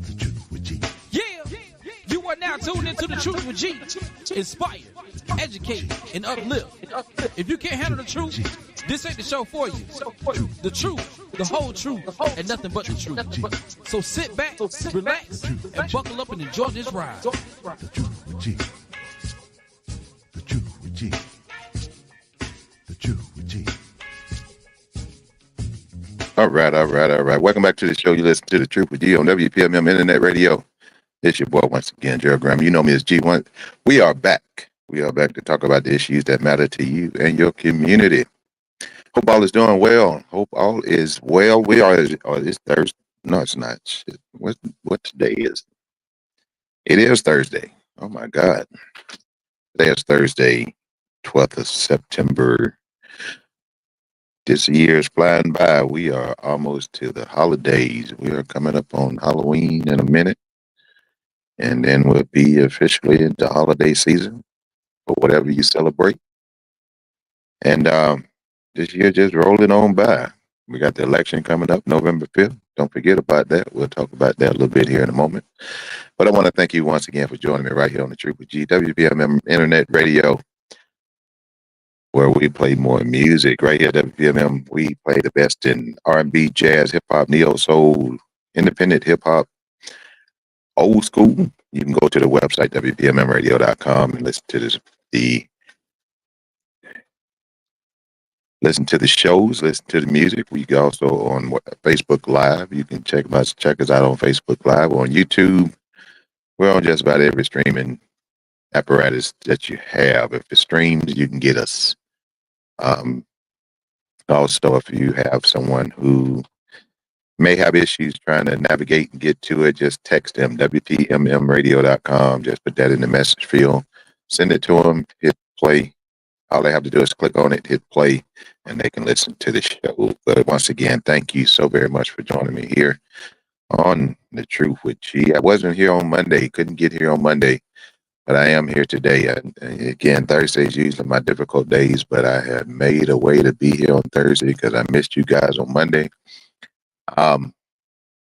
The Truth with G. Yeah, you are now tuned into the Truth with G. Inspire, educate, and uplift. If you can't handle the truth, this ain't the show for you. The truth, the whole truth, and nothing but the truth. So sit back, relax, and buckle up and enjoy this ride. The Truth with G. The Truth with G. The Truth with G. All right. Welcome back to the show. You listen to The Truth with G on WPMM Internet Radio. It's your boy once again, Gerald Graham. You know me as G1. We are back. We are back to talk about the issues that matter to you and your community. Hope all is doing well. Hope all is well. We are, it's Thursday. No, it's not. Shit. What today is? It is Thursday. Oh my God. Today is Thursday, 12th of September. This year is flying by. We are almost to the holidays. We are coming up on Halloween in a minute. And then we'll be officially into holiday season or whatever you celebrate. And this year just rolling on by. We got the election coming up November 5th. Don't forget about that. We'll talk about that a little bit here in a moment. But I want to thank you once again for joining me right here on the Truth with G, WPMM Internet Radio, where we play more music. Right here at WPMM, we play the best in R&B, jazz, hip-hop, neo-soul, independent hip-hop, old school. You can go to the website, WPMMradio.com, and listen to the shows, listen to the music. We go also on Facebook Live. You can check us out on Facebook Live, on YouTube. We're on just about every streaming apparatus that you have. If it streams, you can get us. Also, if you have someone who may have issues trying to navigate and get to it, just text them, WPMMradio.com. Just put that in the message field. Send it to them, hit play. All they have to do is click on it, hit play, and they can listen to the show. But once again, thank you so very much for joining me here on The Truth with G. I wasn't here on Monday, couldn't get here on Monday, but I am here today. Again, Thursday is usually my difficult days, but I have made a way to be here on Thursday because I missed you guys on Monday. A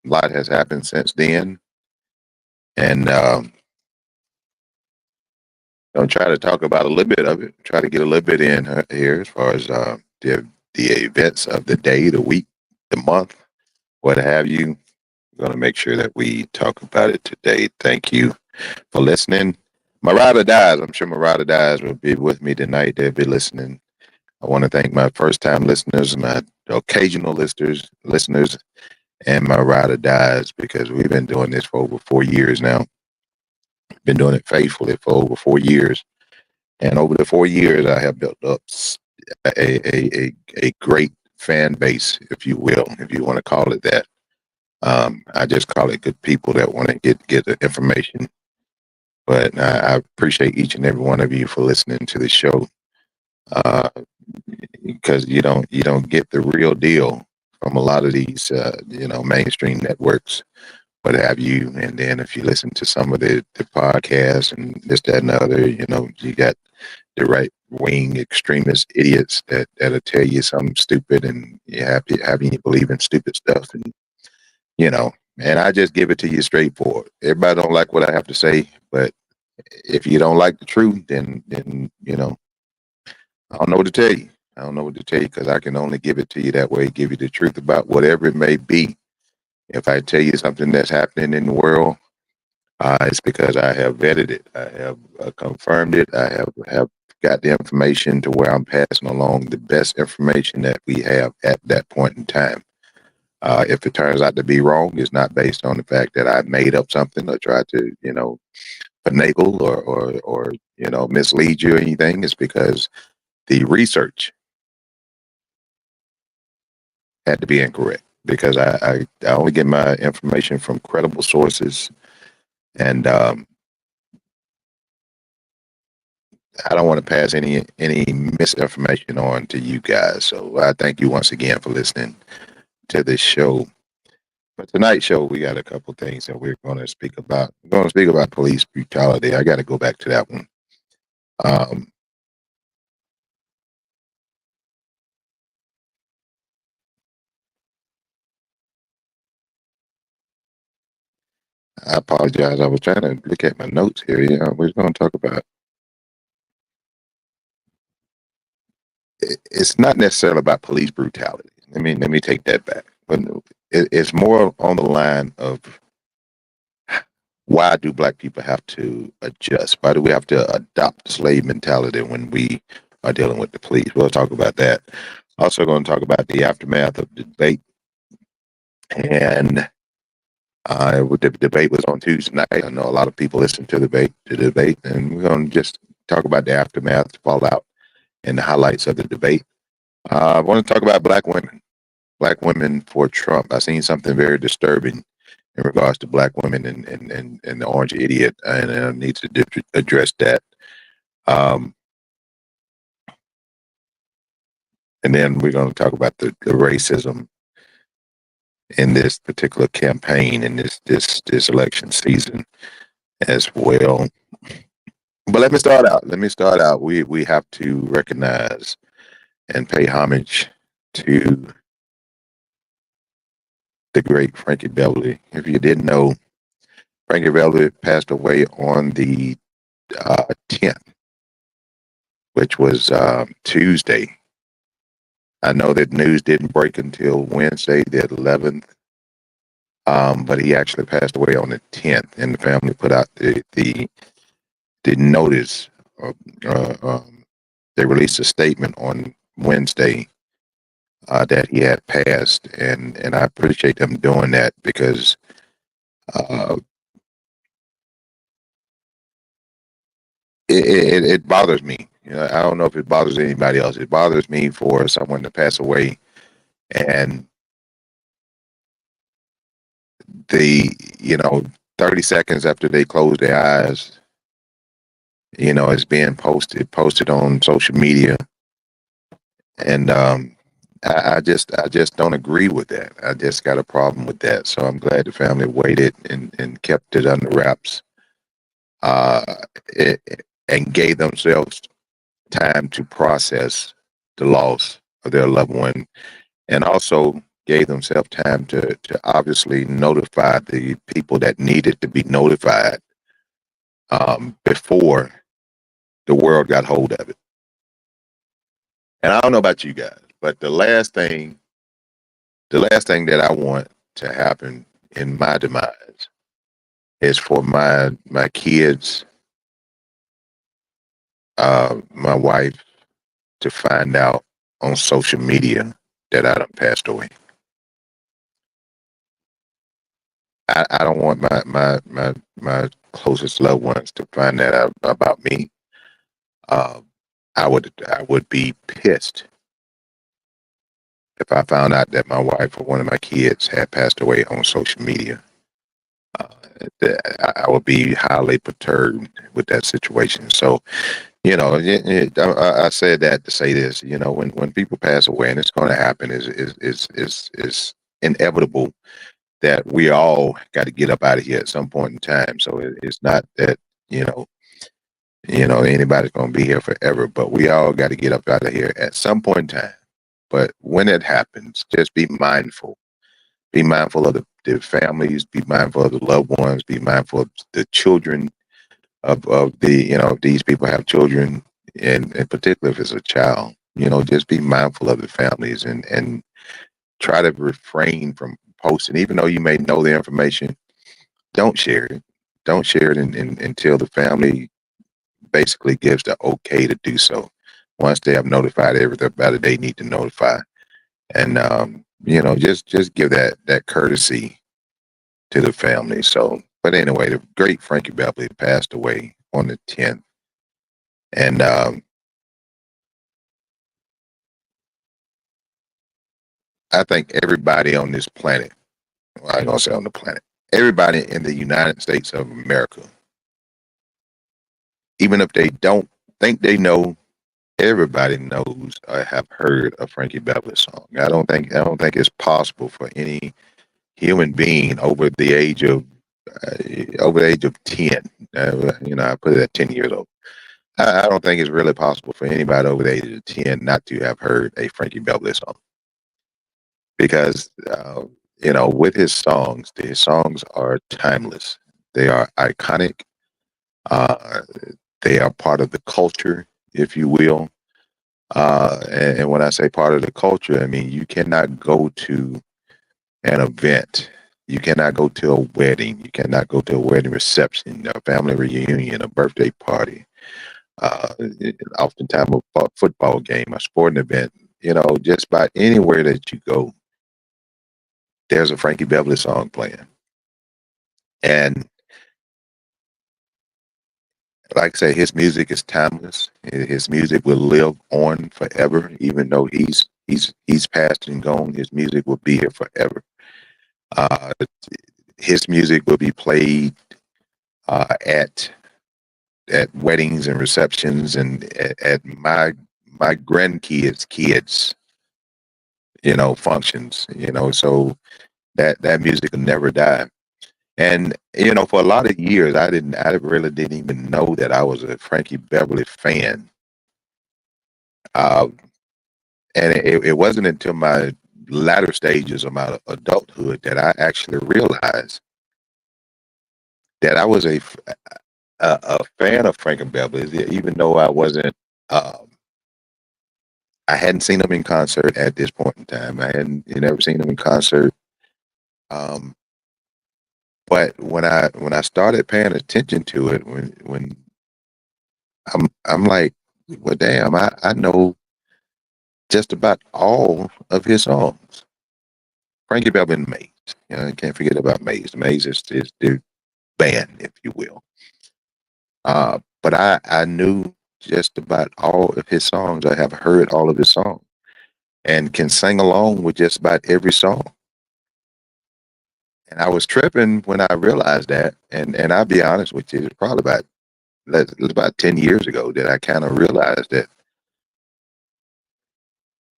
lot has happened since then, and I'll try to talk about a little bit of it. Try to get a little bit in here as far as the events of the day, the week, the month, what have you. I'm going to make sure that we talk about it today. Thank you for listening. My ride or dies. I'm sure my ride or dies will be with me tonight. They'll be listening. I want to thank my first-time listeners, my occasional listeners, and my ride or dies, because we've been doing this for over 4 years now. Been doing it faithfully for over 4 years. And over the 4 years, I have built up a great fan base, if you will, if you want to call it that. I just call it good people that want to get the information. But I appreciate each and every one of you for listening to the show, because you don't get the real deal from a lot of these mainstream networks, what have you. And then if you listen to some of the podcasts and this, that, and the other, you got the right wing extremist idiots that'll tell you something stupid, and you having you believe in stupid stuff, and and I just give it to you straightforward. Everybody don't like what I have to say, but if you don't like the truth, then I don't know what to tell you. I don't know what to tell you, because I can only give it to you that way, give you the truth about whatever it may be. If I tell you something that's happening in the world, it's because I have vetted it. I have confirmed it. I have got the information to where I'm passing along the best information that we have at that point in time. If it turns out to be wrong, it's not based on the fact that I made up something or tried to, finagle or mislead you or anything. It's because the research had to be incorrect, because I only get my information from credible sources, and I don't want to pass any misinformation on to you guys. So I thank you once again for listening to this show. But tonight's show, we got a couple things that we're going to speak about. We're going to speak about police brutality. I got to go back to that one. I apologize. I was trying to look at my notes here. Yeah, we're going to talk about. It's not necessarily about police brutality. Let me take that back. But it's more on the line of why do black people have to adjust? Why do we have to adopt slave mentality when we are dealing with the police? We'll talk about that. Also, going to talk about the aftermath of the debate, and the debate was on Tuesday night. I know a lot of people listened to the debate, and we're going to just talk about the aftermath, the fallout, and the highlights of the debate. I want to talk about black women for Trump. I seen something very disturbing in regards to black women and the orange idiot, and I need to address that. Um, and then we're going to talk about the racism in this particular campaign and this election season as well. But let me start out. We have to recognize and pay homage to the great Frankie Beverly. If you didn't know, Frankie Beverly passed away on the 10th, which was Tuesday. I know that news didn't break until Wednesday, the 11th, but he actually passed away on the 10th, and the family put out the notice. They released a statement on Wednesday that he had passed, and I appreciate them doing that because uh, it bothers me. You know, I don't know if it bothers anybody else. It bothers me for someone to pass away, and they, 30 seconds after they close their eyes, it's being posted on social media, and I just don't agree with that. I just got a problem with that. So I'm glad the family waited and kept it under wraps, uh, it, and gave themselves time to process the loss of their loved one, and also gave themselves time to obviously notify the people that needed to be notified before the world got hold of it. And I don't know about you guys, but the last thing that I want to happen in my demise is for my kids, my wife, to find out on social media that I done passed away. I don't want my closest loved ones to find that out about me. Uh, I would be pissed if I found out that my wife or one of my kids had passed away on social media. Uh, I would be highly perturbed with that situation. So, I said that to say this. When people pass away, and it's going to happen, is inevitable that we all got to get up out of here at some point in time. So it's not that you know anybody's going to be here forever, but we all got to get up out of here at some point in time. But when it happens, just be mindful. Be mindful of the families. Be mindful of the loved ones. Be mindful of the children of the, if these people have children, and in particular if it's a child, just be mindful of the families, and try to refrain from posting. Even though you may know the information, don't share it. Don't share it until the family basically gives the okay to do so. Once they have notified everybody they need to notify, and just give that courtesy to the family. So, but anyway, the great Frankie Beverly passed away on the 10th, and I think everybody on this planet, well, I ain't gonna say on the planet, everybody in the United States of America, even if they don't think they know, everybody knows or have heard a Frankie Beverly song. I don't think it's possible for any human being over the age of 10. I put it at 10 years old. I don't think it's really possible for anybody over the age of 10 not to have heard a Frankie Beverly song, because with his songs are timeless. They are iconic. Uh, they are part of the culture, if you will. And when I say part of the culture, I mean you cannot go to an event, you cannot go to a wedding, you cannot go to a wedding reception, a family reunion, a birthday party, uh, oftentimes a football game, a sporting event. Just about anywhere that you go, there's a Frankie Beverly song playing. And like I say, his music is timeless. His music will live on forever, even though he's passed and gone. His music will be here forever. Uh, his music will be played at weddings and receptions, and at my grandkids' kids, functions. So that music will never die. And for a lot of years, I really didn't even know that I was a Frankie Beverly fan. Uh, and it wasn't until my latter stages of my adulthood that I actually realized that I was a fan of Frankie Beverly, even though um, I hadn't seen him in concert at this point in time. I hadn't never seen him in concert. Um, but when I started paying attention to it, when I'm like, well, damn, I know just about all of his songs. Frankie Beverly and Maze. I can't forget about Maze. Maze is the band, if you will. But I knew just about all of his songs. I have heard all of his songs and can sing along with just about every song. And I was tripping when I realized that. And I'll be honest with you, it's probably about 10 years ago that I kind of realized that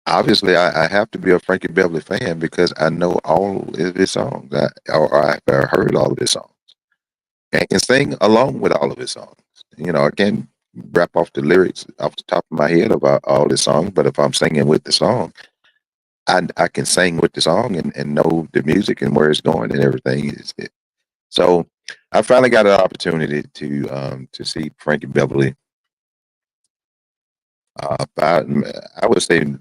obviously I have to be a Frankie Beverly fan because I know all of his songs, or I've heard all of his songs and can sing along with all of his songs. I can't rap off the lyrics off the top of my head about all his songs, but if I'm singing with the song, I can sing with the song and know the music and where it's going and everything. So I finally got an opportunity to see Frankie Beverly about, I would say,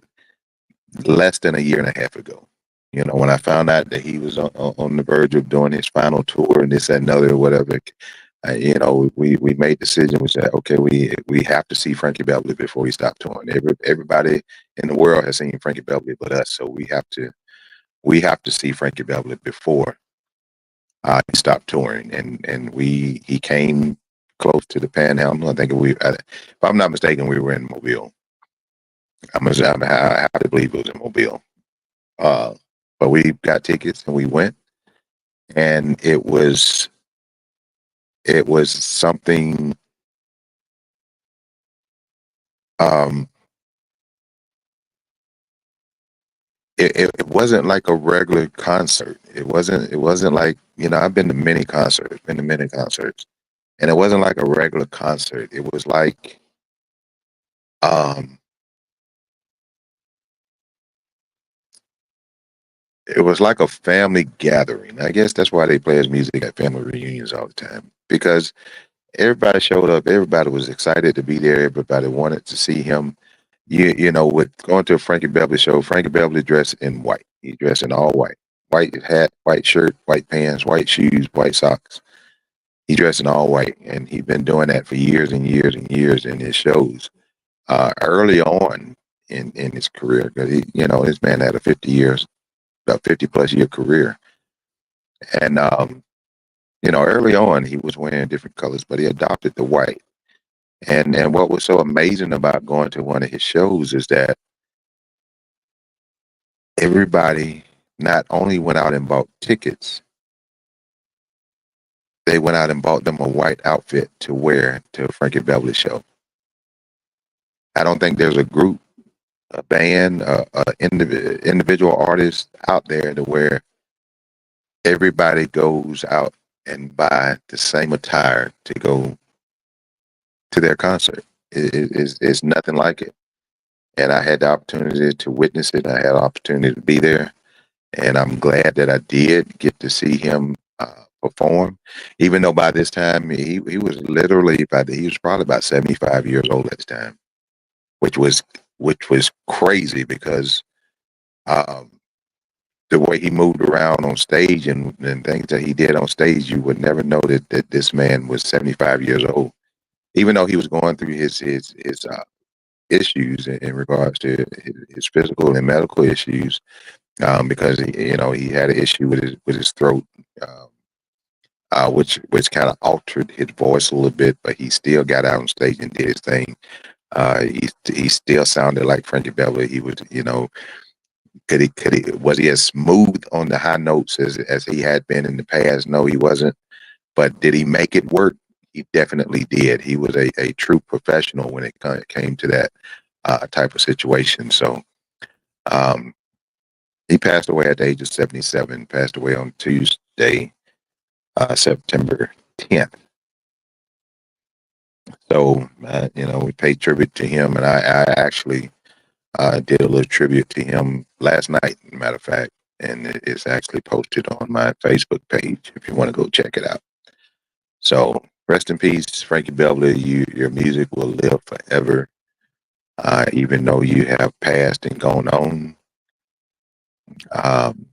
less than a year and a half ago. When I found out that he was on the verge of doing his final tour and this, that, and other, whatever, we made the decision. We said, okay, we have to see Frankie Beverly before he stopped touring. Everybody in the world has seen Frankie Beverly but us, so we have to see Frankie Beverly before he stopped touring. And he came close to the Panhandle. I think if I'm not mistaken, we were in Mobile. I have to believe it was in Mobile. But we got tickets and we went, and it was something. It wasn't like a regular concert. It wasn't like, I've been to many concerts, and it wasn't like a regular concert. It was like um it was like a family gathering. I guess that's why they play his music at family reunions all the time, because everybody showed up, everybody was excited to be there, everybody wanted to see him. With going to a Frankie Beverly show, Frankie Beverly dressed in white. He dressed in all white. White hat, white shirt, white pants, white shoes, white socks. He dressed in all white. And he's been doing that for years and years and years in his shows. Early on in his career, because this man had about 50 plus year career. And early on he was wearing different colors, but he adopted the white. And what was so amazing about going to one of his shows is that everybody not only went out and bought tickets, they went out and bought them a white outfit to wear to a Frankie Beverly show. I don't think there's a group, a band, individual artist out there to where everybody goes out and buy the same attire to go to their concert. It's nothing like it. And I had the opportunity to witness it. I had the opportunity to be there. And I'm glad that I did get to see him perform, even though by this time he was literally he was probably about 75 years old at the time, which was crazy because um, the way he moved around on stage and things that he did on stage, you would never know that this man was 75 years old, even though he was going through his issues in regards to his physical and medical issues, because he had an issue with his throat, um, which kind of altered his voice a little bit, but he still got out on stage and did his thing. He still sounded like Frankie Beverly. He was, was he as smooth on the high notes as he had been in the past? No, he wasn't. But did he make it work? He definitely did. He was a true professional when it came to that type of situation. So um, he passed away at the age of 77. Passed away on Tuesday, September 10th. So we paid tribute to him, and I actually did a little tribute to him last night, matter of fact, and it's actually posted on my Facebook page if you want to go check it out. So rest in peace, Frankie Beverly. Your music will live forever, even though you have passed and gone on. Um,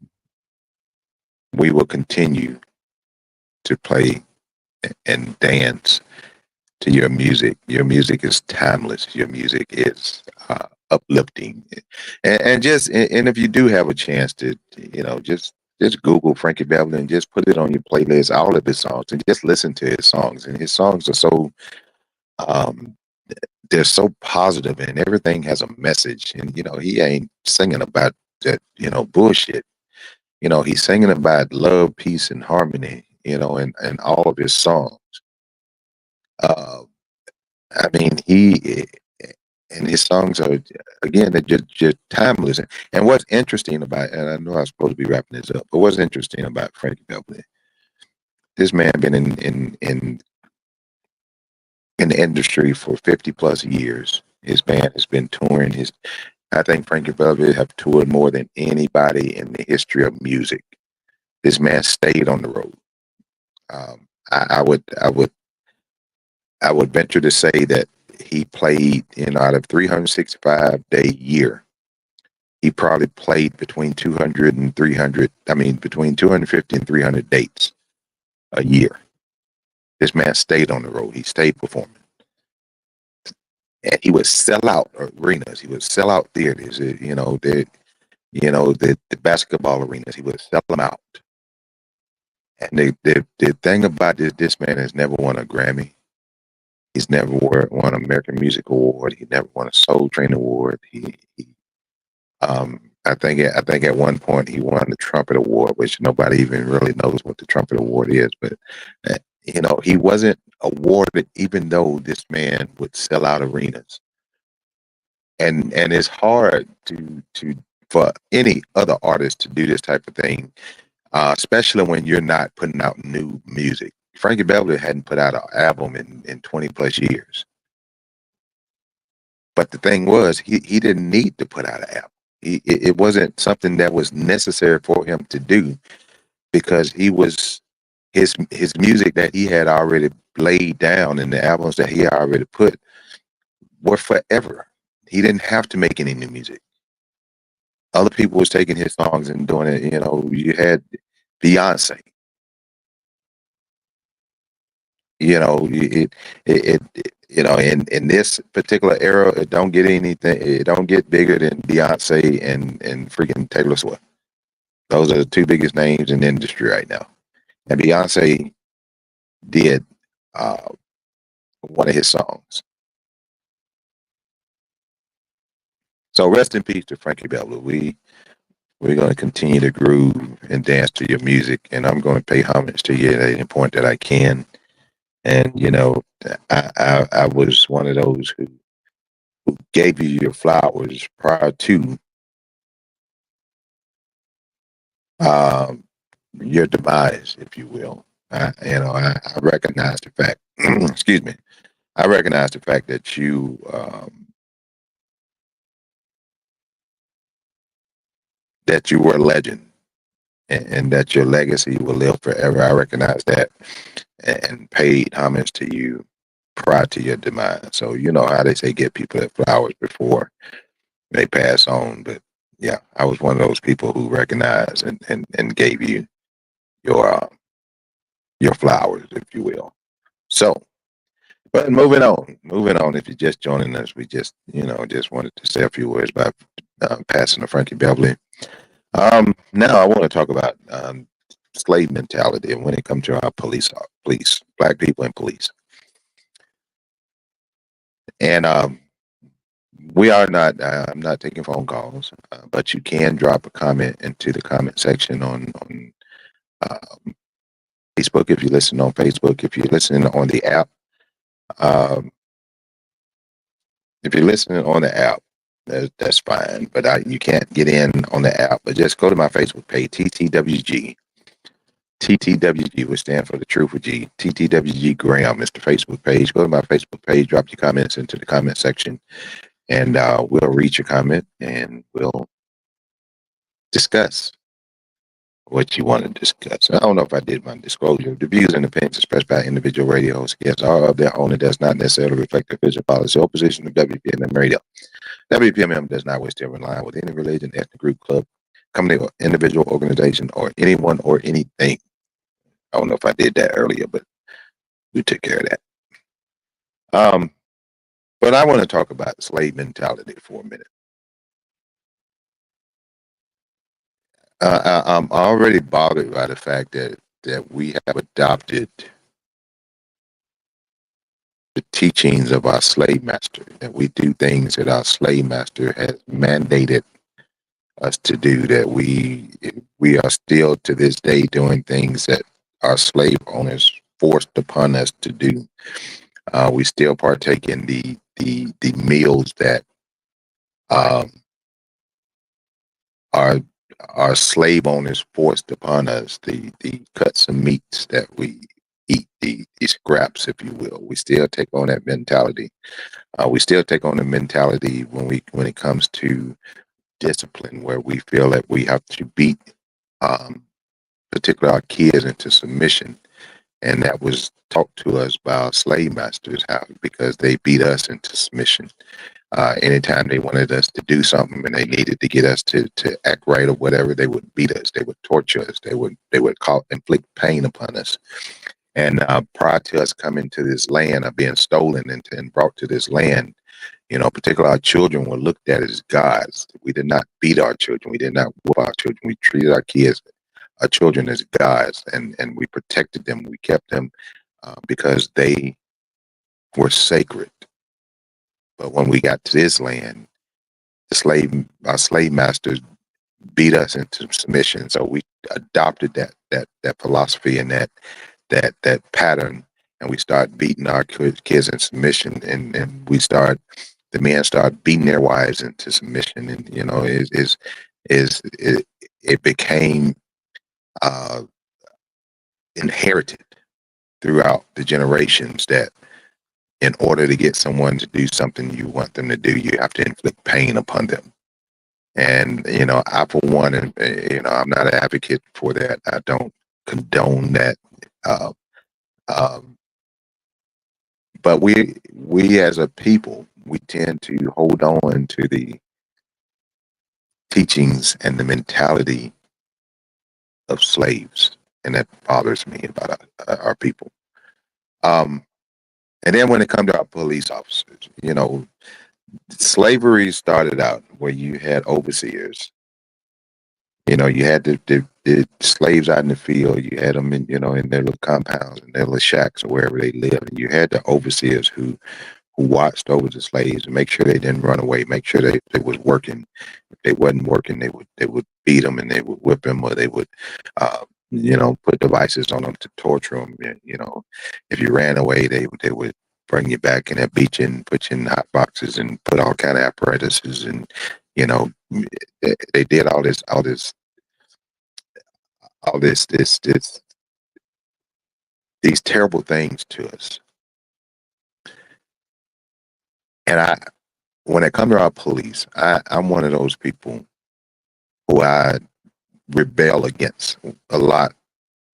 we will continue to play and dance to your music. Your music is timeless. Your music is uplifting, and if you do have a chance to, just Google Frankie Beverly and just put it on your playlist, all of his songs, and just listen to his songs. And his songs are so um, they're so positive, and everything has a message. And he ain't singing about that bullshit. He's singing about love, peace, and harmony. And all of his songs. Uh, I mean, he and his songs are, again, they're just timeless. And what's interesting about, and I know I'm supposed to be wrapping this up, but what's interesting about Frankie Beverly, this man been in the industry for 50 plus years. His band has been touring. I think Frankie Beverly have toured more than anybody in the history of music. This man stayed on the road. I would venture to say that he played out of 365-day year. He probably played between 200 and 300. I mean, between 250 and 300 dates a year. This man stayed on the road. He stayed performing. And he would sell out arenas. He would sell out theaters. The basketball arenas. He would sell them out. And the thing about this man has never won a Grammy. He's never won an American Music Award. He never won a Soul Train Award. I think at one point he won the Trumpet Award, which nobody even really knows what the Trumpet Award is. But he wasn't awarded, even though this man would sell out arenas. And it's hard for any other artist to do this type of thing, especially when you're not putting out new music. Frankie Beverly hadn't put out an album in 20 plus years. But the thing was, he didn't need to put out an album. It wasn't something that was necessary for him to do, because his music that he had already laid down and the albums that he already put were forever. He didn't have to make any new music. Other people was taking his songs and doing it. You had Beyonce. In this particular era, it don't get bigger than Beyonce and freaking Taylor Swift. Those are the two biggest names in the industry right now. And Beyonce did one of his songs. So rest in peace to Frankie Beverly. We're going to continue to groove and dance to your music, and I'm going to pay homage to you at any point that I can. And I was one of those who gave you your flowers prior to your demise, if you will. I recognize the fact. Excuse me. I recognize the fact that you were a legend. and that your legacy will live forever. I recognize that and paid homage to you prior to your demise. So you know how they say get people their flowers before they pass on. But yeah, I was one of those people who recognized and gave you your uh, your flowers, if you will. So, but moving on. If you're just joining us, we just just wanted to say a few words about passing to Frankie Beverly. Now I want to talk about slave mentality and when it comes to our police, black people and police. And we are not. I'm not taking phone calls, but you can drop a comment into the comment section on uh, Facebook if you listen on Facebook. If you're listening on the app, um, if you're listening on the app, that's fine. But you can't get in on the app. But just go to my Facebook page, TTWG. TTWG, which stands for the Truth with G. TTWG Graham is the Facebook page. Go to my Facebook page, drop your comments into the comment section, and we'll read your comment and we'll discuss what you want to discuss. I don't know if I did my disclosure. The views and opinions expressed by individual radio hosts are of their own and does not necessarily reflect the official policy or position of WPMM Radio. WPMM does not wish to align with any religion, ethnic group, club, company, or individual organization, or anyone or anything. I don't know if I did that earlier, but we took care of that. But I want to talk about slave mentality for a minute. I'm already bothered by the fact that we have adopted the teachings of our slave master, that we do things that our slave master has mandated us to do, that we are still to this day doing things that our slave owners forced upon us to do. We still partake in the meals that um, our slave owners forced upon us, the cuts of meats that we eat, the scraps, if you will. We still take on that mentality. We still take on the mentality when it comes to discipline, where we feel that we have to beat, particularly our kids, into submission. And that was taught to us by our slave masters, how because they beat us into submission. Anytime they wanted us to do something and they needed to get us to act right or whatever, they would beat us. They would torture us. They would inflict pain upon us. And prior to us coming to this land, or being stolen and brought to this land, particularly our children were looked at as gods. We did not beat our children. We did not whoop our children. We treated our children as gods, and we protected them. We kept them because they were sacred. But when we got to this land, our slave masters beat us into submission. So we adopted that philosophy and that pattern, and we start beating our kids in submission, and the men start beating their wives into submission, and it became inherited throughout the generations that in order to get someone to do something you want them to do, you have to inflict pain upon them. And, I, for one, and, I'm not an advocate for that. I don't condone that. Um, but we as a people, we tend to hold on to the teachings and the mentality of slaves. And that bothers me about our people. And then when it comes to our police officers, slavery started out where you had overseers. You had the slaves out in the field. You had them in their little compounds and their little shacks or wherever they lived. And you had the overseers who watched over the slaves and make sure they didn't run away, make sure they was working. If they wasn't working, they would beat them and they would whip them, or they would, put devices on them to torture them. If you ran away, they would bring you back and they beat you and put you in hot boxes and put all kind of apparatuses, and they did these terrible things to us. And when it comes to our police, I'm one of those people who I rebel against a lot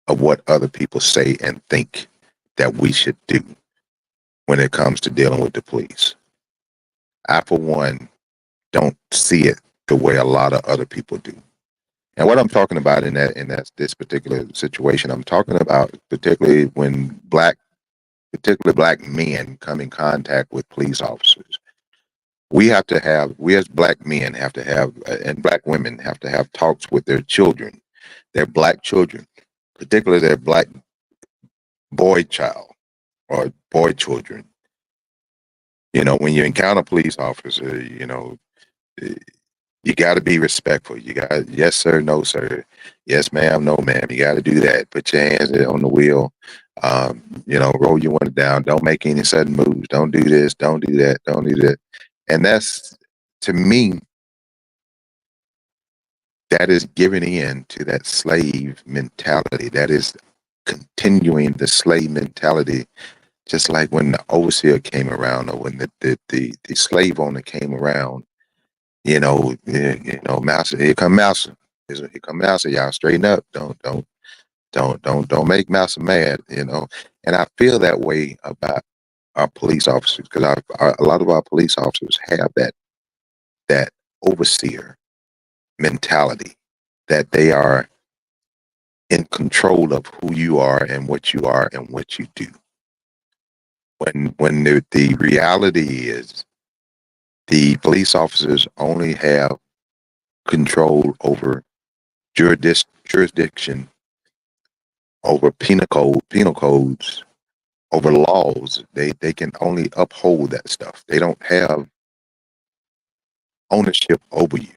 of what other people say and think that we should do when it comes to dealing with the police. I, for one, don't see it the way a lot of other people do. And what I'm talking about in this particular situation, I'm talking about particularly when particularly black men come in contact with police officers. We as black men have to have, and black women have to have talks with their children, their black children, particularly their black boy child or boy children. When you encounter a police officer, you got to be respectful. You got, yes, sir, no, sir. Yes, ma'am, no, ma'am. You got to do that. Put your hands on the wheel. Roll your window down. Don't make any sudden moves. Don't do this. Don't do that. Don't do that. And that's, to me, that is giving in to that slave mentality. That is continuing the slave mentality, just like when the overseer came around or when the slave owner came around. Master, here come Master. Here come Master. Y'all straighten up. Don't make Master mad. And I feel that way about our police officers because a lot of our police officers have that overseer mentality, that they are in control of who you are and what you do. When the reality is, the police officers only have control over jurisdiction, over penal codes, over laws. They can only uphold that stuff. They don't have ownership over you.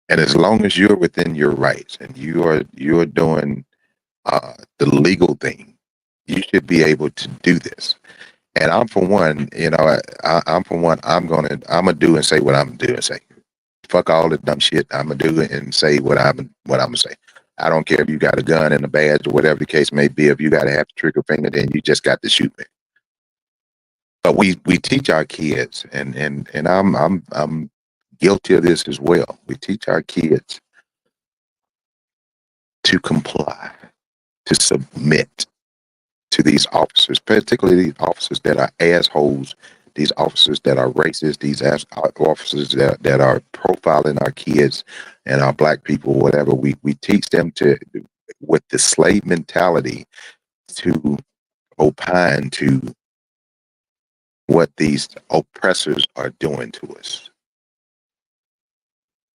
And as long as you're within your rights and you're doing the legal thing, you should be able to do this. And I'm for one, I'm gonna do and say what I'm gonna do and say. Fuck all the dumb shit. I'm gonna do it and say what I'm gonna say. I don't care if you got a gun and a badge or whatever the case may be. If you gotta have the trigger finger, then you just got to shoot me. But we teach our kids, and I'm guilty of this as well. We teach our kids to comply, to submit to these officers, particularly these officers that are assholes, these officers that are racist, these officers that are profiling our kids and our black people, whatever. We teach them to, with the slave mentality, to opine to what these oppressors are doing to us.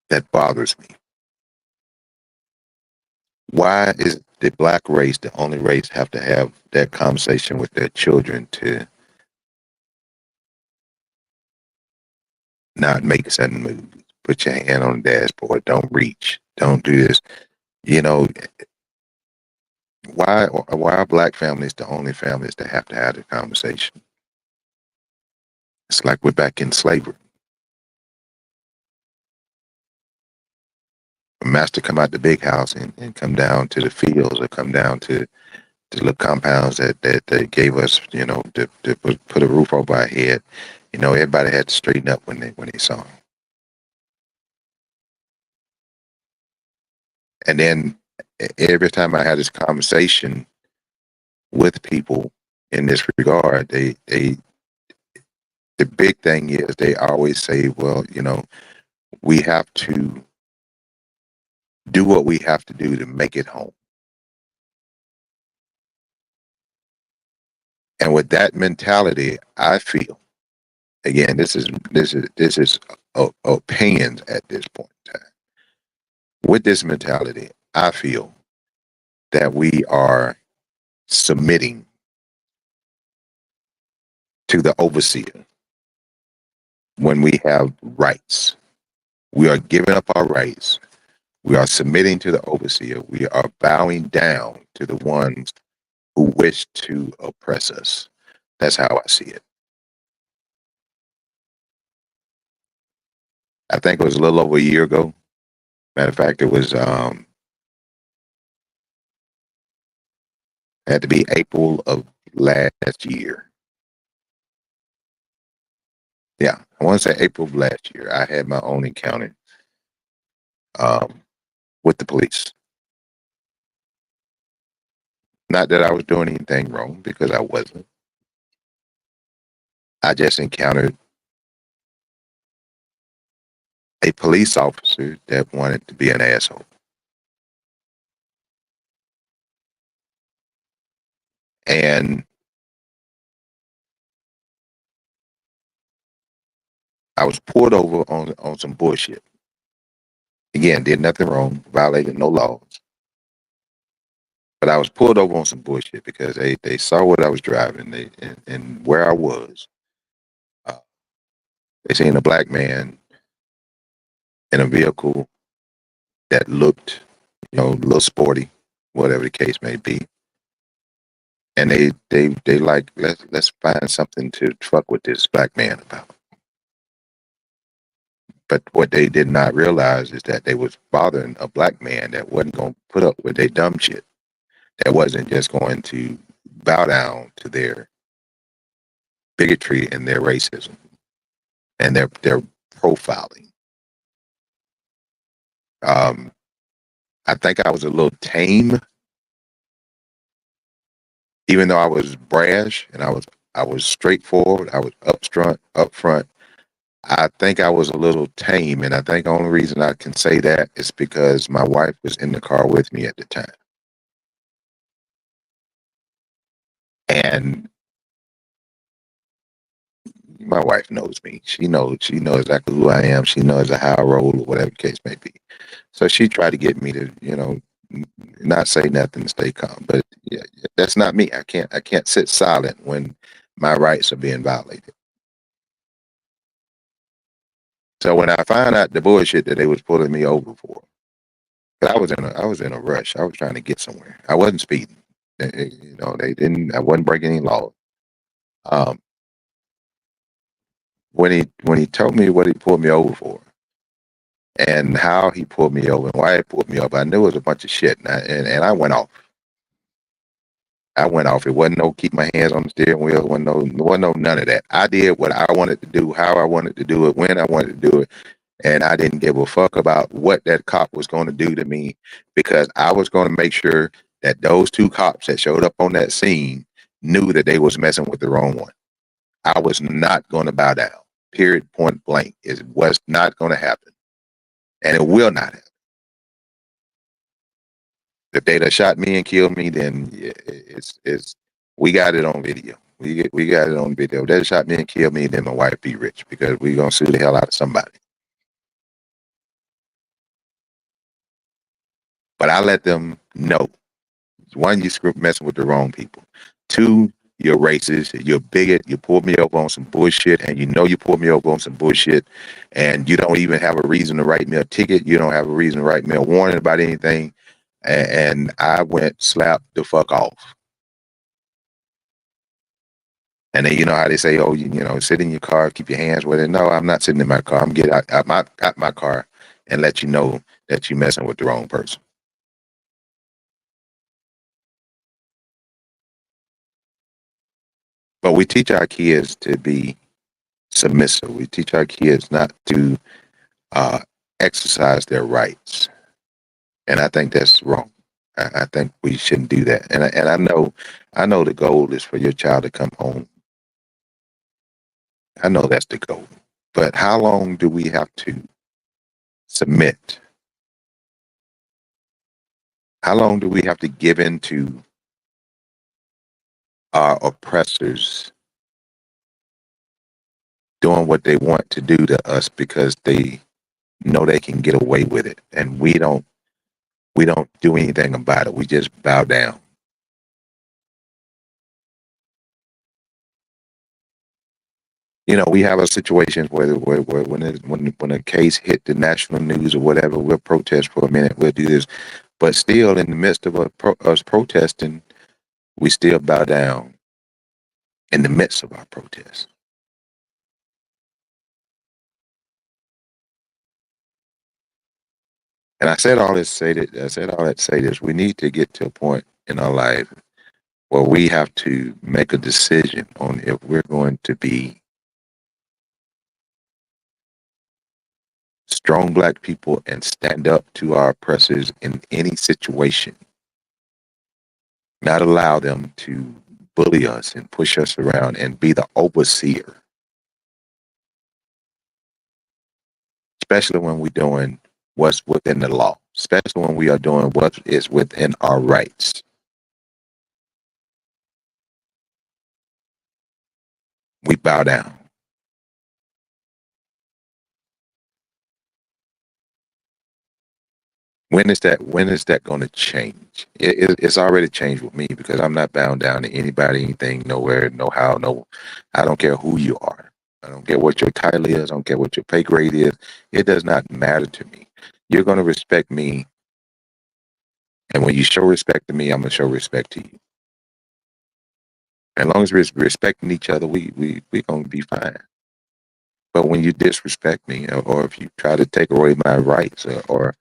That bothers me. Why is the black race the only race have to have that conversation with their children to not make sudden moves? Put your hand on the dashboard. Don't reach. Don't do this. Why are black families the only families that have to have the conversation? It's like we're back in slavery. A master come out the big house and come down to the fields or come down to the little compounds that they gave us, to put a roof over our head. Everybody had to straighten up when they saw him. And then every time I had this conversation with people in this regard, the big thing is they always say, well, we have to do what we have to do to make it home. And with that mentality, I feel, again, this is opinions at this point in time. With this mentality, I feel that we are submitting to the overseer when we have rights. We are giving up our rights. We are submitting to the overseer. We are bowing down to the ones who wish to oppress us. That's how I see it. I think it was a little over a year ago. Matter of fact, it was had to be April of last year. Yeah, I want to say April of last year, I had my own encounter um, with the police. Not that I was doing anything wrong, because I wasn't. I just encountered a police officer that wanted to be an asshole. And I was pulled over on some bullshit. Again, did nothing wrong, violated no laws. But I was pulled over on some bullshit because they saw what I was driving, and where I was. Uh, they seen a black man in a vehicle that looked, a little sporty, whatever the case may be. And they like, let's find something to fuck with this black man about. But what they did not realize is that they was bothering a black man that wasn't going to put up with their dumb shit. That wasn't just going to bow down to their bigotry and their racism and their profiling. I think I was a little tame, even though I was brash and I was straightforward. I was upfront. I think I was a little tame, and I think the only reason I can say that is because my wife was in the car with me at the time. And my wife knows me. She knows exactly who I am. She knows how I roll or whatever the case may be. So she tried to get me to, not say nothing, stay calm. But yeah, that's not me. I can't sit silent when my rights are being violated. So when I found out the bullshit that they was pulling me over for, but I was in a rush. I was trying to get somewhere. I wasn't speeding. They didn't. I wasn't breaking any laws. Um, when he told me what he pulled me over for, and how he pulled me over, and why he pulled me over, I knew it was a bunch of shit, and I went off. I went off. It wasn't no keep my hands on the steering wheel. It wasn't no none of that. I did what I wanted to do, how I wanted to do it, when I wanted to do it. And I didn't give a fuck about what that cop was going to do to me, because I was going to make sure that those two cops that showed up on that scene knew that they was messing with the wrong one. I was not going to bow down. Period, point blank. It was not going to happen. And it will not happen. If they'd have shot me and killed me, then it's we got it on video. We got it on video. If they'd shot me and killed me, then my wife be rich, because we're gonna sue the hell out of somebody. But I let them know. One, you messing with the wrong people. Two, you're racist, you're a bigot, you pulled me over on some bullshit, and you pulled me over on some bullshit, and you don't even have a reason to write me a ticket. You don't have a reason to write me a warning about anything. And I went slap the fuck off. And then you know how they say, oh, sit in your car, keep your hands with it. No, I'm not sitting in my car. I'm getting out my car and let you know that you're messing with the wrong person. But we teach our kids to be submissive. We teach our kids not to exercise their rights. And I think that's wrong. I think we shouldn't do that. And I know the goal is for your child to come home. I know that's the goal. But how long do we have to submit? How long do we have to give in to our oppressors doing what they want to do to us because they know they can get away with it, and we don't do anything about it? We just bow down. We have a situation where when a case hit the national news or whatever, we'll protest for a minute, we'll do this, but still in the midst of us protesting, we still bow down in the midst of our protest. And I said all that to say this: we need to get to a point in our life where we have to make a decision on if we're going to be strong black people and stand up to our oppressors in any situation, not allow them to bully us and push us around and be the overseer, especially when we're doing what's within the law, especially when we are doing what is within our rights. We bow down. When is that going to change? It's already changed with me because I'm not bound down to anybody, anything, nowhere, no how, no. I don't care who you are. I don't care what your title is. I don't care what your pay grade is. It does not matter to me. You're going to respect me, and when you show respect to me, I'm going to show respect to you. As long as we're respecting each other, we're going to be fine. But when you disrespect me, or if you try to take away my rights, or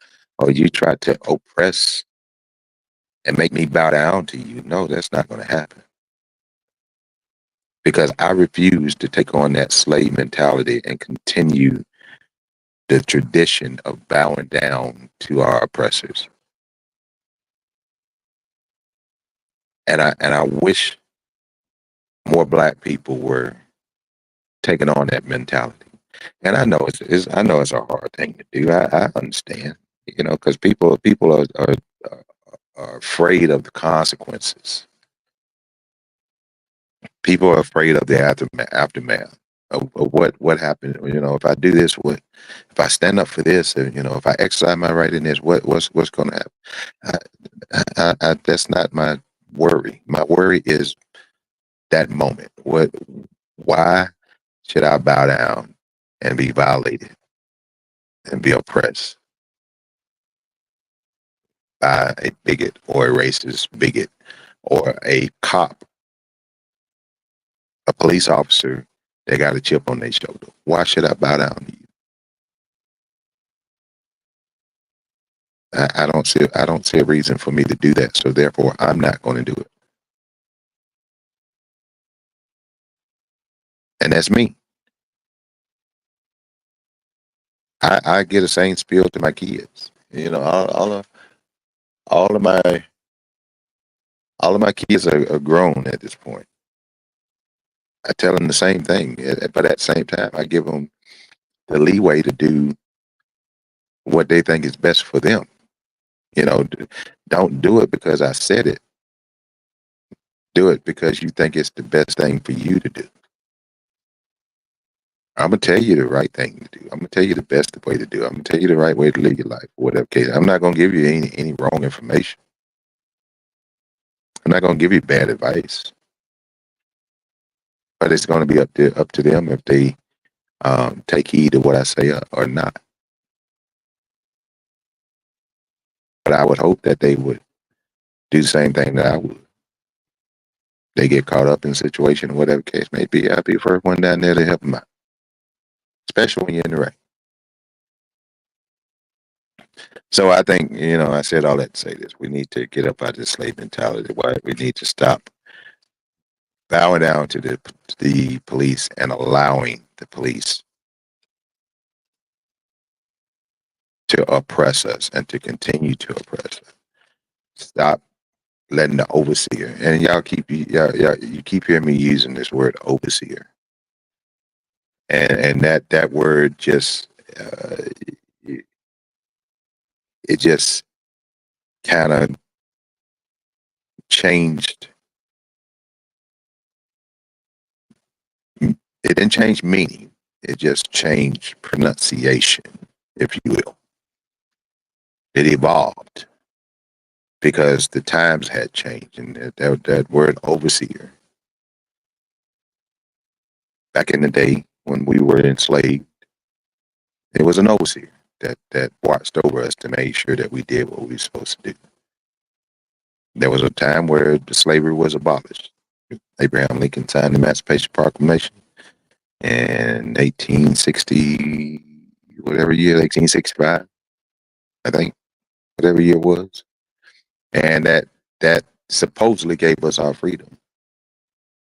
you try to oppress and make me bow down to you, no, that's not going to happen. Because I refuse to take on that slave mentality and continue the tradition of bowing down to our oppressors. And I wish more black people were taking on that mentality. And I know it's a hard thing to do. I understand, because people are afraid of the consequences. People are afraid of the aftermath of what happened. If I do this, if I stand up for this, if I exercise my right in this, what's going to happen? That's not my worry. My worry is that moment. Why should I bow down and be violated and be oppressed by a bigot or a racist bigot or a cop, a police officer that got a chip on their shoulder? Why should I bow down to you? I don't see a reason for me to do that. So therefore, I'm not going to do it. And that's me. I get the same spiel to my kids. All of my kids are grown at this point. I tell them the same thing, but at the same time, I give them the leeway to do what they think is best for them. Don't do it because I said it. Do it because you think it's the best thing for you to do. I'm gonna tell you the right thing to do. I'm gonna tell you the best way to do it. I'm gonna tell you the right way to live your life, whatever case. I'm not gonna give you any wrong information. I'm not gonna give you bad advice. But it's gonna be up to them if they take heed to what I say or not. But I would hope that they would do the same thing that I would. They get caught up in a situation, whatever case may be, I'll be the first one down there to help them out, especially when you're in the right. So I think, I said all that to say this. We need to get up out of this slave mentality. Why we need to stop bowing down to the police and allowing the police to oppress us and to continue to oppress us. Stop letting the overseer, and you keep hearing me using this word overseer, and that word just it just kind of changed. It didn't change meaning. It just changed pronunciation, if you will. It evolved because the times had changed, and that word overseer. Back in the day when we were enslaved, it was an overseer that watched over us to make sure that we did what we were supposed to do. There was a time where the slavery was abolished. Abraham Lincoln signed the Emancipation Proclamation in 1860, whatever year, 1865, I think, whatever year it was. And that supposedly gave us our freedom.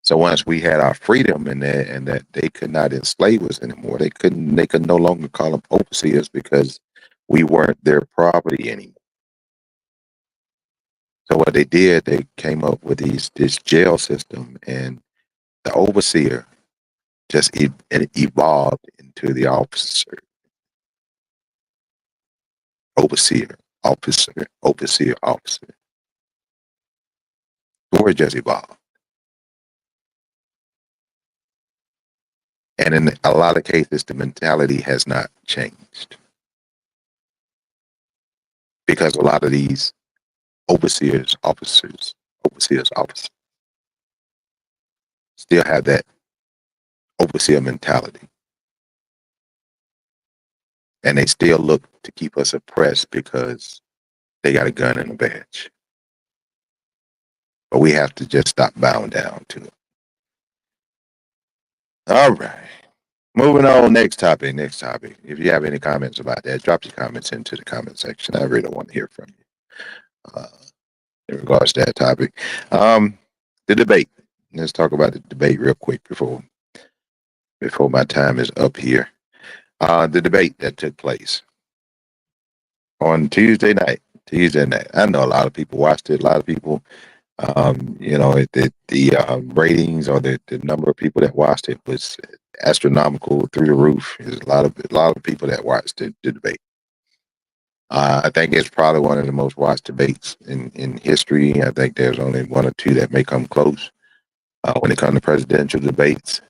So once we had our freedom and that they could not enslave us anymore, they could no longer call them overseers because we weren't their property anymore. So what they did, they came up with this jail system, and the overseer just it evolved into the officer, overseer, officer. The word just evolved. And in a lot of cases, the mentality has not changed because a lot of these officers, still have that overseer mentality. And they still look to keep us oppressed because they got a gun and a badge. But we have to just stop bowing down to it. All right. Moving on, next topic. If you have any comments about that, drop your comments into the comment section. I really want to hear from you in regards to that topic. The debate. Let's talk about the debate real quick before my time is up here. The debate that took place on Tuesday night. I know a lot of people watched it. A lot of people, the ratings or the number of people that watched it was astronomical, through the roof. There's a lot of people that watched the debate. I think it's probably one of the most watched debates in history. I think there's only one or two that may come close when it comes to presidential debates.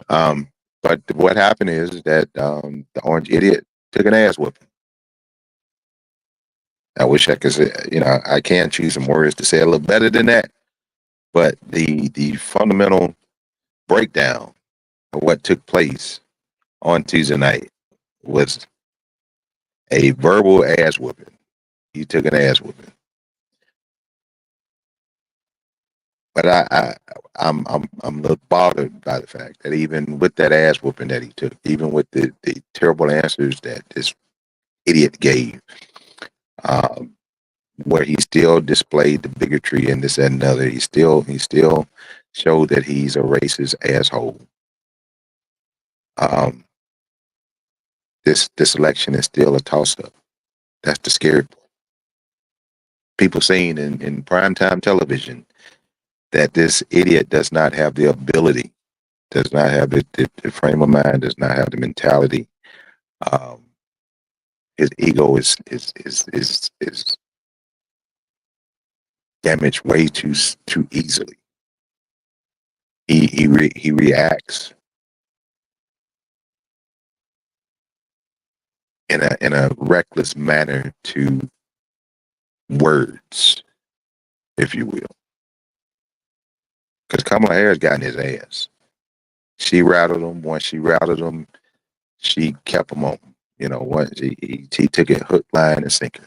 But what happened is that the orange idiot took an ass whooping. I wish I could say, I can choose some words to say a little better than that. But the fundamental breakdown of what took place on Tuesday night was a verbal ass whooping. He took an ass whooping. But I'm a little bothered by the fact that even with that ass whooping that he took, even with the terrible answers that this idiot gave, where he still displayed the bigotry and this and another, he still showed that he's a racist asshole. This election is still a toss-up. That's the scary part. People seeing in primetime television that this idiot does not have the ability, does not have the frame of mind, does not have the mentality. His ego is damaged way too easily. He reacts in a reckless manner to words, if you will. Because Kamala Harris got in his ass. She rattled him. Once she rattled him, she kept him on. Once he took it hook, line, and sinker.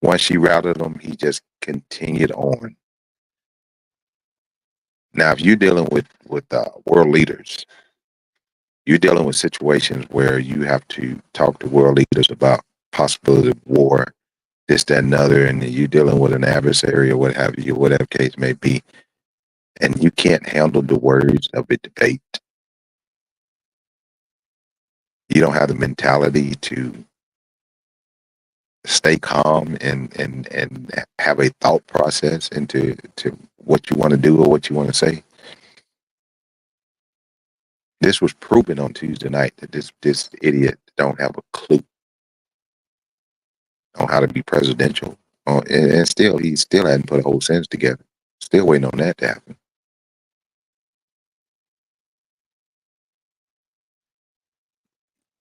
Once she rattled him, he just continued on. Now, if you're dealing with world leaders, you're dealing with situations where you have to talk to world leaders about possibility of war, this, that, and other, and you're dealing with an adversary or what have you, whatever case may be, and you can't handle the words of a debate. You don't have the mentality to stay calm and have a thought process into what you want to do or what you want to say. This was proven on Tuesday night that this idiot don't have a clue on how to be presidential. And still, he still hadn't put a whole sentence together. Still waiting on that to happen.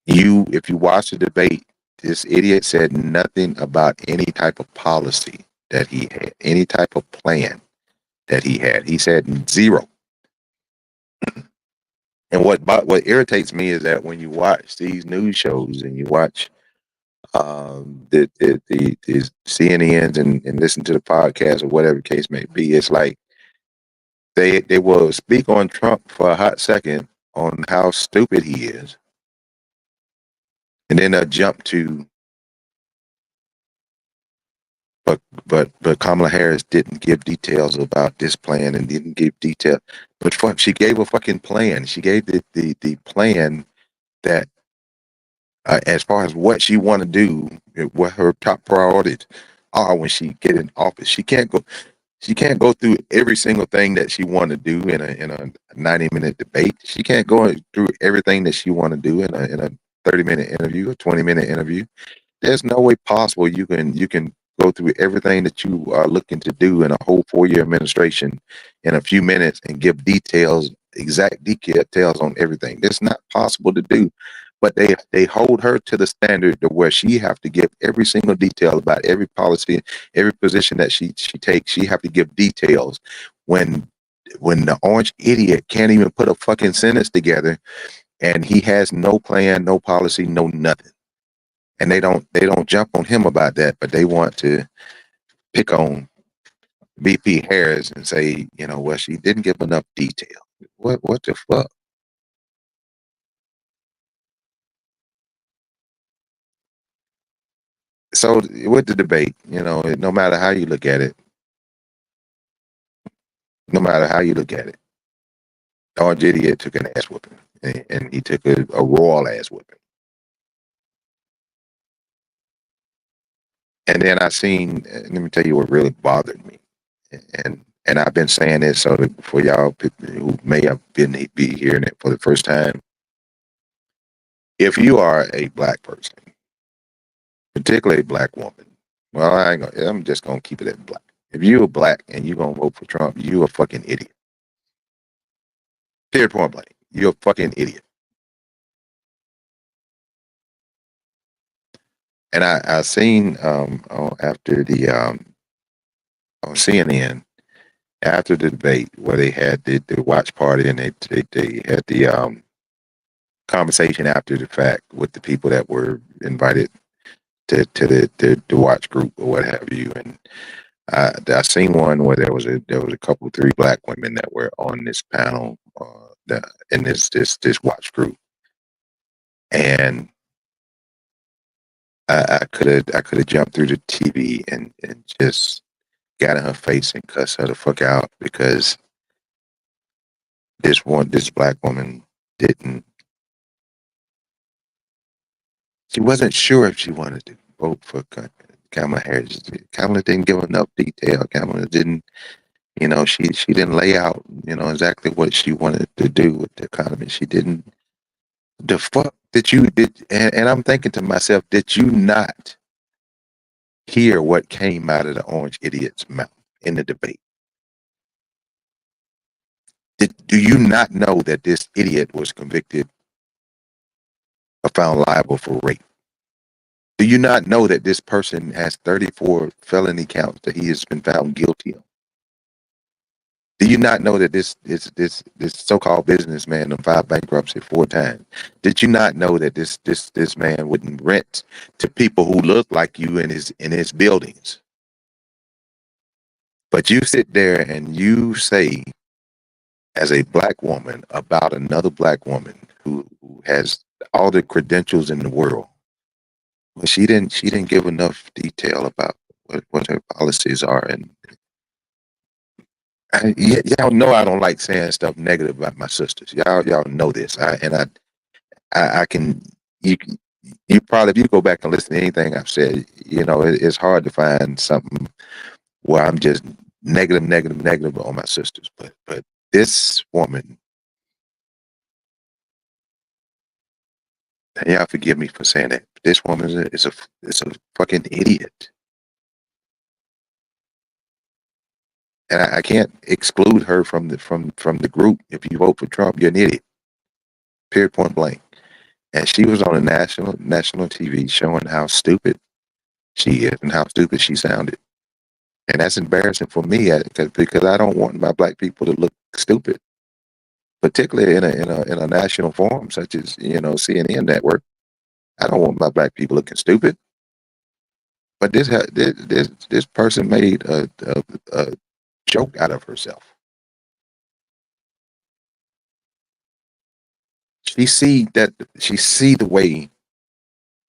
If you watch the debate, this idiot said nothing about any type of policy that he had, any type of plan that he had. He said zero. And what irritates me is that when you watch these news shows and you watch the CNNs and listen to the podcast or whatever case may be, it's like they will speak on Trump for a hot second on how stupid he is, and then they'll jump to but Kamala Harris didn't give details about this plan and didn't give detail. But fuck, she gave a fucking plan. She gave the plan that as far as what she want to do, what her top priorities are when she get in office. She can't go through every single thing that she want to do in a 90-minute debate. She can't go through everything that she want to do in a 30-minute interview, a 20-minute interview. There's no way possible you can go through everything that you are looking to do in a whole 4-year administration in a few minutes and give details, exact details on everything. That's not possible to do. But they hold her to the standard to where she have to give every single detail about every policy, every position that she takes. She have to give details when the orange idiot can't even put a fucking sentence together, and he has no plan, no policy, no nothing. And they don't jump on him about that, but they want to pick on VP Harris and say, well, she didn't give enough detail. What the fuck? So with the debate, no matter how you look at it, the orange idiot took an ass whooping, and he took a royal ass whooping. And then let me tell you what really bothered me, and I've been saying this so that for y'all people who may have be hearing it for the first time. If you are a black person, particularly a black woman, well, I'm just gonna keep it at black. If you're black and you're gonna vote for Trump, you a fucking idiot. Period, point blank. You're a fucking idiot. And I seen after the on CNN after the debate where they had the watch party, and they had the conversation after the fact with the people that were invited to the watch group or what have you. And I seen one where there was a couple, 3 black women that were on this panel in this watch group, and I could have jumped through the TV and just got in her face and cussed her the fuck out, because this black woman she wasn't sure if she wanted to vote for Kamala Harris. Kamala didn't give enough detail. Kamala didn't, she didn't lay out, exactly what she wanted to do with the economy. She didn't. The fuck that you did, and I'm thinking to myself, did you not hear what came out of the orange idiot's mouth in the debate? Do you not know that this idiot was convicted or found liable for rape? Do you not know that this person has 34 felony counts that he has been found guilty of? Do you not know that this so-called businessman done filed bankruptcy 4 times? Did you not know that this man wouldn't rent to people who look like you in his buildings? But you sit there and you say, as a black woman, about another black woman who has all the credentials in the world, but she didn't give enough detail about what her policies are. And y'all know I don't like saying stuff negative about my sisters. Y'all know this. I can you probably, if you go back and listen to anything I've said, it's hard to find something where I'm just negative on my sisters. But this woman, and y'all forgive me for saying that, but this woman is a fucking idiot. And I can't exclude her from the group. If you vote for Trump, you're an idiot. Period, point blank. And she was on a national TV showing how stupid she is and how stupid she sounded. And that's embarrassing for me, because I don't want my black people to look stupid, particularly in a national forum such as CNN network. I don't want my black people looking stupid. But this person made a joke out of herself. She see the way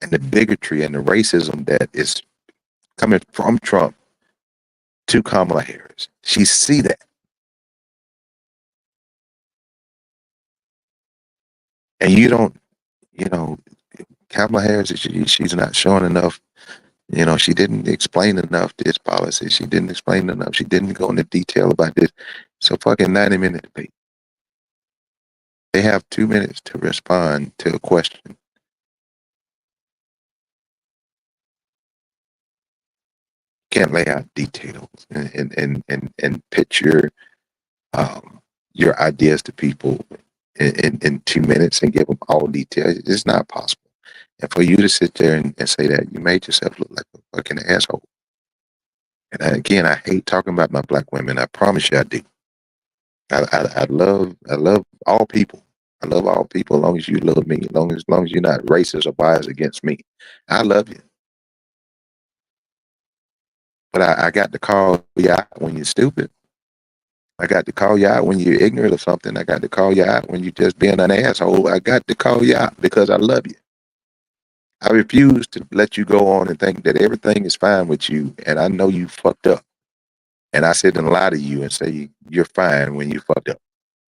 and the bigotry and the racism that is coming from Trump to Kamala Harris. She see that. And you don't, you know, Kamala Harris, she's not showing enough. She didn't explain enough this policy. She didn't explain enough. She didn't go into detail about this. So fucking 90-minute debate. They have 2 minutes to respond to a question. Can't lay out details and pitch your ideas to people in 2 minutes and give them all details. It's not possible. And for you to sit there and say that, you made yourself look like a fucking asshole. And again, I hate talking about my black women. I promise you I do. I love all people. I love all people as long as you love me, as long as you're not racist or biased against me. I love you. But I got to call you out when you're stupid. I got to call you out when you're ignorant of something. I got to call you out when you're just being an asshole. I got to call you out because I love you. I refuse to let you go on and think that everything is fine with you, and I know you fucked up. And I sit and lie to you and say you're fine when you fucked up.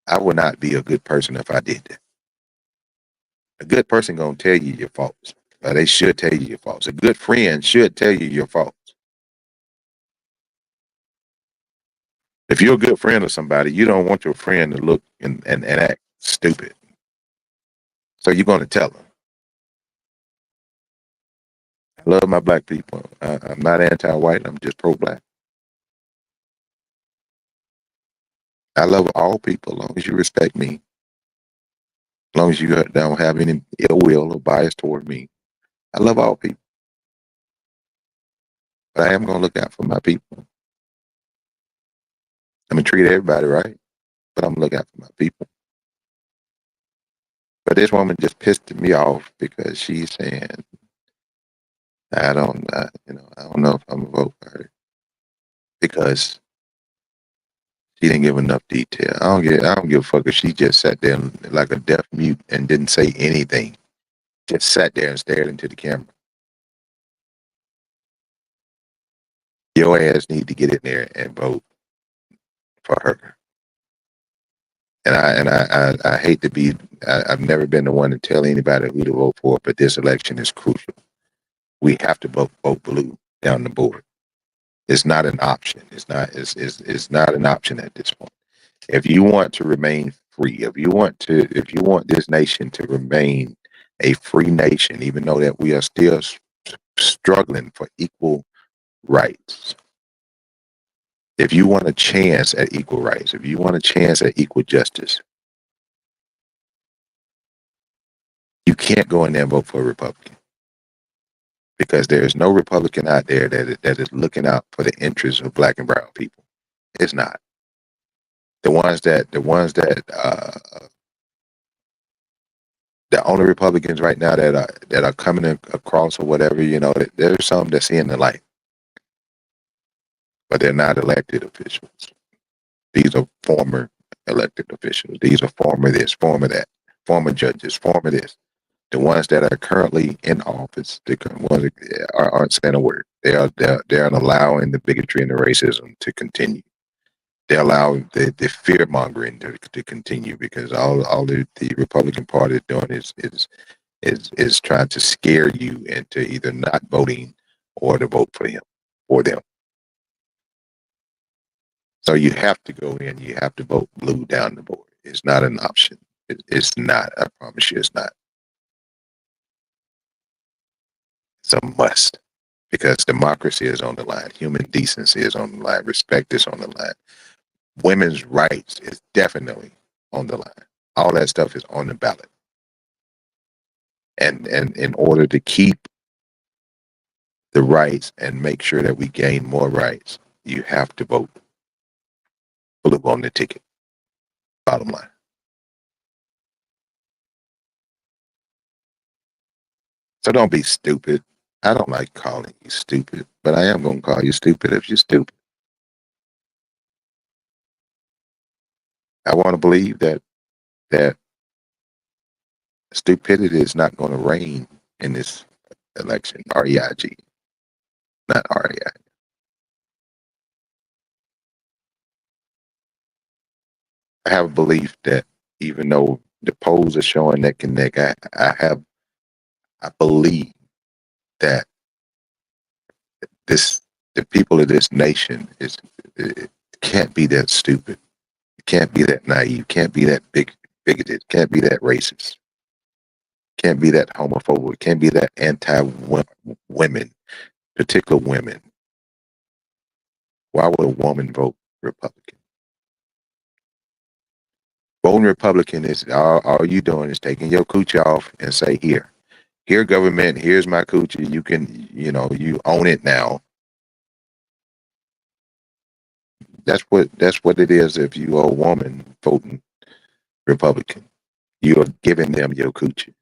I would not be a good person if I did that. A good person gonna tell you your faults. They should tell you your faults. A good friend should tell you your faults. If you're a good friend of somebody, you don't want your friend to look and act stupid. So you're gonna tell them. I love my black people. I'm not anti-white. I'm just pro-black. I love all people as long as you respect me. As long as you don't have any ill will or bias toward me. I love all people. But I am going to look out for my people. I'm going to treat everybody right, but I'm going to look out for my people. But this woman just pissed me off because she's saying, I don't know if I'm going to vote for her because she didn't give enough detail. I don't give a fuck if she just sat there like a deaf mute and didn't say anything. Just sat there and stared into the camera. Your ass need to get in there and vote for her. And I hate to be. I've never been the one to tell anybody who to vote for, but this election is crucial. We have to vote blue down the board. It's not an option. It's not an option at this point. If you want to remain free, if you want this nation to remain a free nation, even though that we are still struggling for equal rights. If you want a chance at equal rights, if you want a chance at equal justice, you can't go in there and vote for a Republican. Because there is no Republican out there that is looking out for the interests of black and brown people. It's not. The only Republicans right now that are coming across or whatever, there's some that's seeing the light. But they're not elected officials. These are former elected officials. These are former this, former that, former judges, former this. The ones that are currently in office, the ones that aren't saying a word. They're allowing the bigotry and the racism to continue. They're allowing the fear mongering to continue because all the Republican Party is doing is trying to scare you into either not voting or to vote for them. So you have to go in. You have to vote blue down the board. It's not an option. It's not. I promise you, it's not. It's a must because democracy is on the line. Human decency is on the line. Respect is on the line. Women's rights is definitely on the line. All that stuff is on the ballot. And in order to keep the rights and make sure that we gain more rights, you have to vote blue on the ticket. Bottom line. So don't be stupid. I don't like calling you stupid, but I am going to call you stupid if you're stupid. I want to believe that stupidity is not going to reign in this election. REIG, not REI. I have a belief that even though the polls are showing neck and neck, I believe that the people of this nation it can't be that stupid. It can't be that naive. Can't be that bigoted. Can't be that racist. Can't be that homophobic. Can't be that anti-women, particular women. Why would a woman vote Republican? Voting Republican is all you doing is taking your coochie off and say, here government, here's my coochie. You can, you own it now. That's what it is. If you are a woman voting Republican, you are giving them your coochie.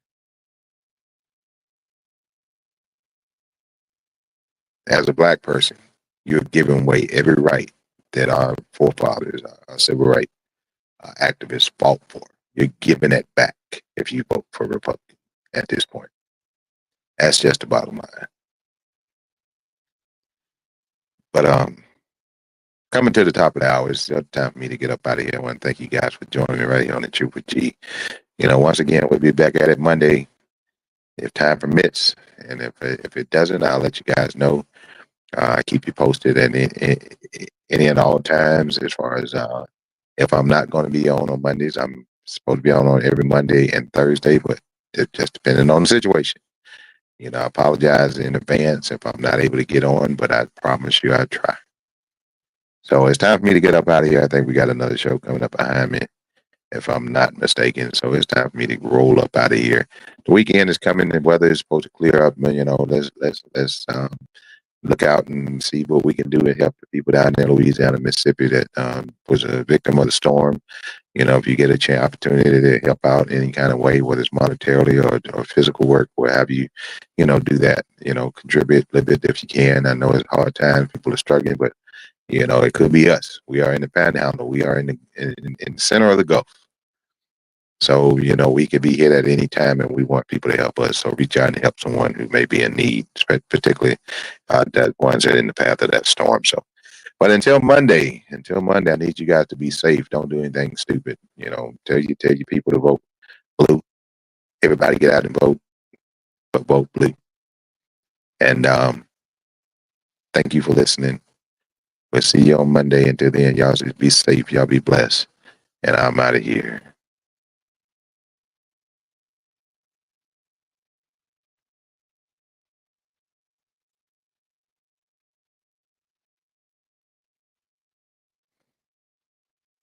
As a black person, you're giving away every right that our forefathers, our civil rights activists fought for. You're giving it back if you vote for Republican at this point. That's just the bottom line. But coming to the top of the hour, it's time for me to get up out of here. I want to thank you guys for joining me right here on the Ttwg. Once again, we'll be back at it Monday if time permits, and if it doesn't, I'll let you guys know. I keep you posted at any and all times as far as if I'm not going to be on Mondays. I'm supposed to be on every Monday and Thursday, but it just depending on the situation. I apologize in advance if I'm not able to get on, but I promise you I'll try. So it's time for me to get up out of here. I think we got another show coming up behind me, if I'm not mistaken. So it's time for me to roll up out of here. The weekend is coming. The weather is supposed to clear up. Let's look out and see what we can do to help the people down there in Louisiana, Mississippi that was a victim of the storm. If you get a opportunity to help out any kind of way, whether it's monetarily or physical work, or have you, do that, contribute a little bit if you can. I know it's a hard time. People are struggling, but, it could be us. We are in the panhandle. We are in the center of the Gulf. So, we could be hit at any time, and we want people to help us. So reach out and help someone who may be in need, particularly the ones that are in the path of that storm. So, but until Monday, I need you guys to be safe. Don't do anything stupid. Tell your people to vote blue. Everybody get out and vote, but vote blue. And thank you for listening. We'll see you on Monday. Until then, y'all just be safe. Y'all be blessed. And I'm out of here.